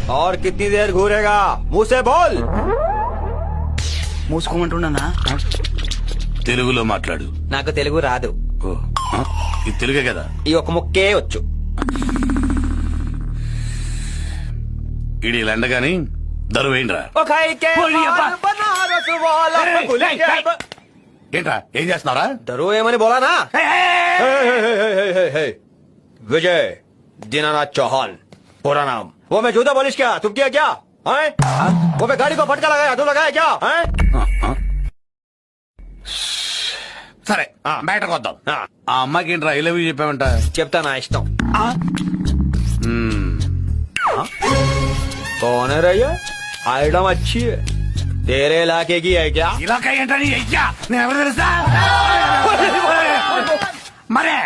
और कितनी देर घूरेगा मुंह से बोल మూసుకోమంటున్నానా? తెలుగులో మాట్లాడు. నాకు తెలుగు రాదు. ఓ, ఆ? ఇది తెలుగే కదా. ఈ ఒక ముక్కే వచ్చు. ఇడి లండగాని దరువేంద్రా. ఏంట్రా ఏం చేస్తున్నారా? దరు ఏమని బోలానా? विजय दीनानाथ चौहान पूरा नाम. वो मैं जूता पॉलिश क्या तुम किया क्या? वो मैं गाड़ी को फटका लगाया तू लगाया क्या? సరే బయటకు వద్దాం. ఆ అమ్మాయికి ఏంట్రా ఐ లవ్ యూ చెప్పామంట? చెప్తా నా ఇష్టం. कौन है रैया? आइटम अच्छी है. तेरे इलाके की है क्या? ఇలాక ఏంటని అయ్యా నేను ఎవరు తెలుసా? మరే